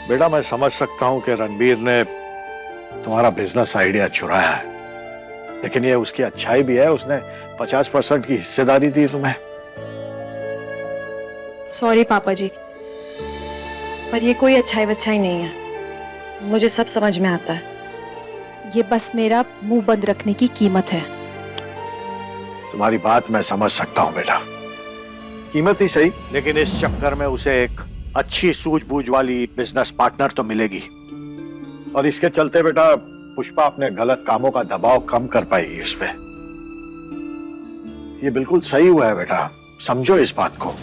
बेटा मैं समझ सकता हूं कि रणबीर ने तुम्हारा बिजनेस आइडिया चुराया है, लेकिन ये उसकी अच्छाई भी है। उसने 50% की हिस्सेदारी दी तुम्हें। सॉरी पापा जी, पर ये कोई अच्छाई वच्छाई नहीं है। मुझे सब समझ में आता है। ये बस मेरा मुंह बंद रखने की कीमत है। तुम्हारी बात मैं समझ सकता हूं बेटा, कीमत ही सही, लेकिन इस चक्कर में उसे एक अच्छी सूझबूझ वाली बिजनेस पार्टनर तो मिलेगी, और इसके चलते बेटा पुष्पा अपने गलत कामों का दबाव कम कर पाएगी इस पे। ये बिल्कुल सही हुआ है बेटा, समझो इस बात को।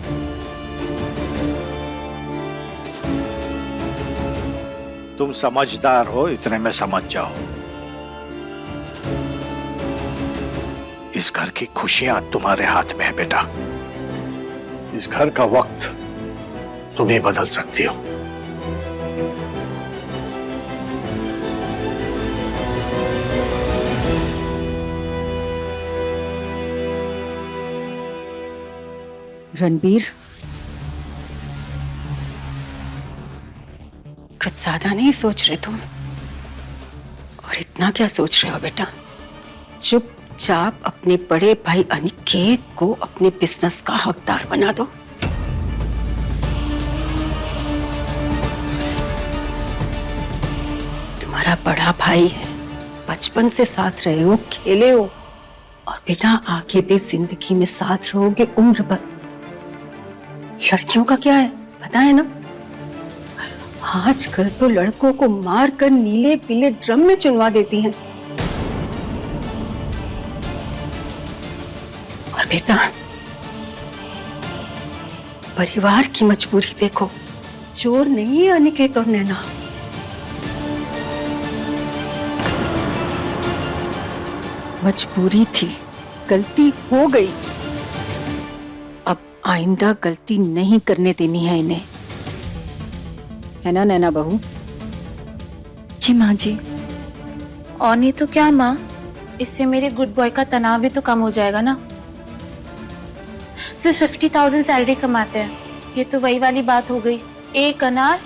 तुम समझदार हो, इतने में समझ जाओ। इस घर की खुशियां तुम्हारे हाथ में है बेटा। इस घर का वक्त तुम ही बदल सकती हो। रणबीर, कुछ ज्यादा नहीं सोच रहे तुम? और इतना क्या सोच रहे हो बेटा? चुपचाप अपने बड़े भाई अनिकेत को अपने बिजनेस का हकदार बना दो। तुम्हारा बड़ा भाई है, बचपन से साथ रहे हो, खेले हो, और बेटा आगे भी जिंदगी में साथ रहोगे उम्र भर। लड़कियों का क्या है पता है ना? आजकल तो लड़कों को मार कर नीले पीले ड्रम में चुनवा देती हैं। और बेटा परिवार की मजबूरी देखो, चोर नहीं है अनिकेत और नैना। मजबूरी थी, गलती हो गई, अब आइंदा गलती नहीं करने देनी है इन्हें, है ना नैना बहू? जी माँ जी। और नहीं तो क्या माँ, इससे मेरे गुड बॉय का तनाव भी तो कम हो जाएगा ना। सिर्फ 50,000 सैलरी कमाते हैं, ये तो वही वाली बात हो गई, एक अनार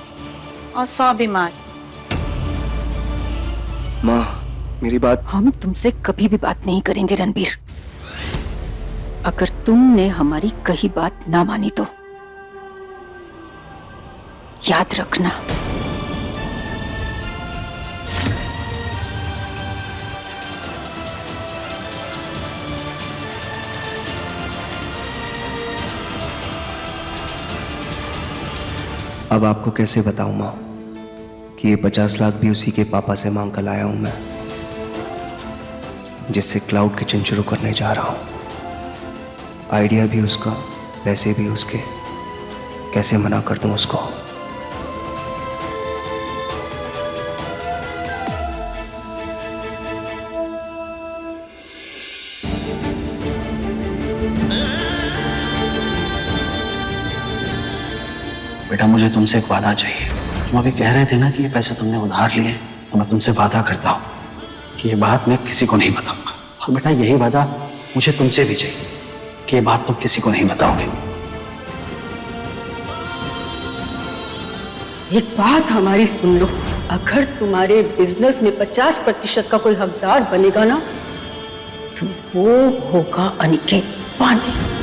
और 100 बीमार। माँ मेरी बात। हम तुमसे कभी भी बात नहीं करेंगे रणबीर। अगर तुमने हमारी कही बात ना मानी तो याद रखना। अब आपको कैसे बताऊं माँ कि ये 50 लाख भी उसी के पापा से मांग कर लाया हूं मैं, जिससे क्लाउड किचन शुरू करने जा रहा हूं। आइडिया भी उसका, पैसे भी उसके, कैसे मना कर दूं उसको? बेटा मुझे तुमसे एक वादा चाहिए। तुम अभी कह रहे थे ना कि ये पैसे तुमने उधार लिए, तो मैं तुमसे वादा करता हूँ कि ये बात मैं किसी को नहीं बताऊंगा। और बेटा यही वादा मुझे तुमसे भी चाहिए कि ये बात तुम किसी को नहीं बताओगे। एक बात हमारी सुन लो, अगर तुम्हारे बिजनेस में 50% का कोई हकदार बनेगा ना, तो वो होगा अनिकेत पांडे।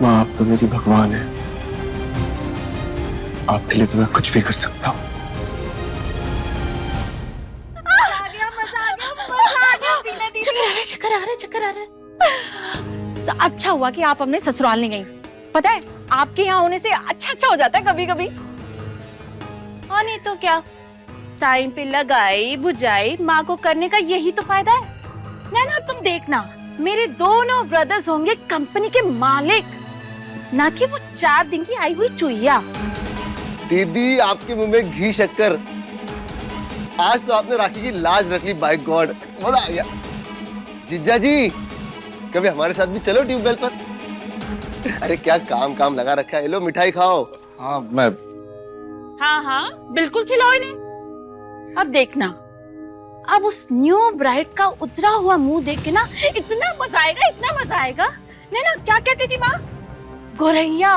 माँ आप तो मेरी भगवान है, आपके लिए तो मैं कुछ भी कर सकता हूँ। चक्कर आ रहा। अच्छा हुआ कि आप अपने ससुराल नहीं गई। पता है आपके यहाँ होने से अच्छा हो जाता है कभी कभी। और नहीं तो क्या, टाइम पे लगाई बुझाई माँ को करने का यही तो फायदा है। नैना अब तुम देखना, मेरे दोनों ब्रदर्स होंगे कंपनी के मालिक, ना कि वो 4 दिन की आई हुई चुईया। दीदी आपके मुंह में घी शक्कर। आज तो आपने राखी की लाज रख ली, बाय गॉड, मजा आ गया। जीजा जी, कभी हमारे साथ भी चलो ट्यूबवेल पर। अरे क्या काम काम लगा रखा है, लो मिठाई खाओ। हाँ मैं हाँ बिल्कुल खिलाओ इन्हें। अब देखना, अब उस न्यू ब्राइड का उतरा हुआ मुंह देख के ना इतना मजा आएगा, इतना मजा आएगा। नैना क्या कहती थी माँ? गोरैया,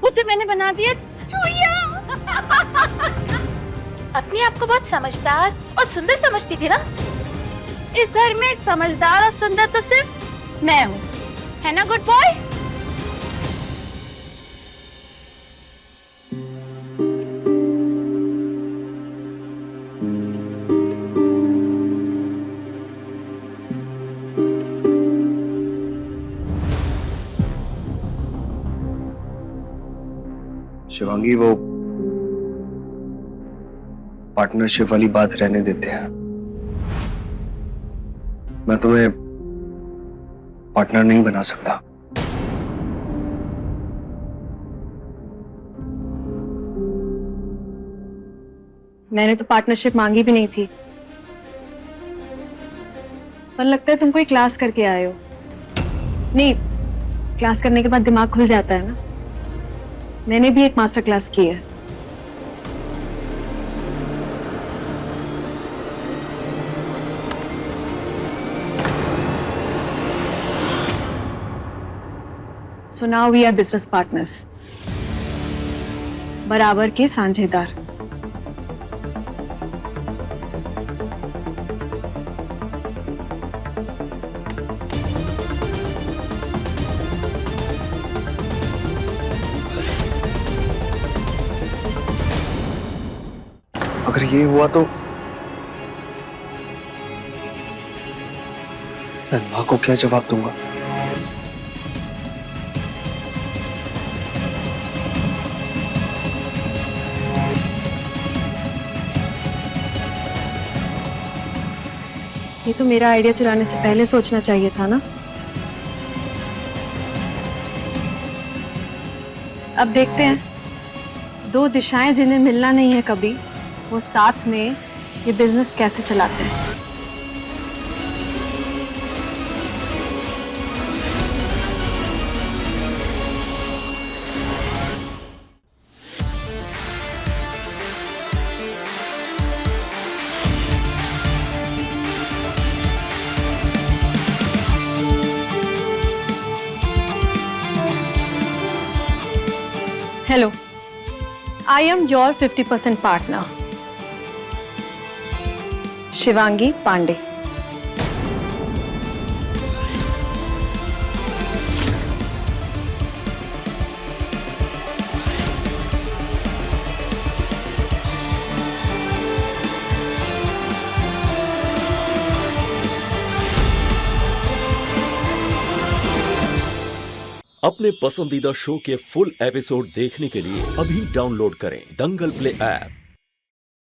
उसे मैंने बना दिया चूहिया। अपने आप को बहुत समझदार और सुंदर समझती थी ना। इस घर में समझदार और सुंदर तो सिर्फ मैं हूँ, है ना गुड बॉय? शिवांगी, वो पार्टनरशिप वाली बात रहने देते हैं। मैं तुम्हें पार्टनर नहीं बना सकता। मैंने तो पार्टनरशिप मांगी भी नहीं थी, पर लगता है तुम कोई क्लास करके आए हो। नहीं, क्लास करने के बाद दिमाग खुल जाता है ना। मैंने भी एक मास्टर क्लास की है। So now we are business partners, बराबर के साझेदार। अगर ये हुआ तो मैं माँ को क्या जवाब दूंगा? ये तो मेरा आइडिया चुराने से पहले सोचना चाहिए था ना। अब देखते हैं, दो दिशाएं जिन्हें मिलना नहीं है कभी, वो साथ में ये बिजनेस कैसे चलाते हैं। Hello, I am your 50% partner, Shivangi Pandey. अपने पसंदीदा शो के फुल एपिसोड देखने के लिए अभी डाउनलोड करें दंगल प्ले ऐप।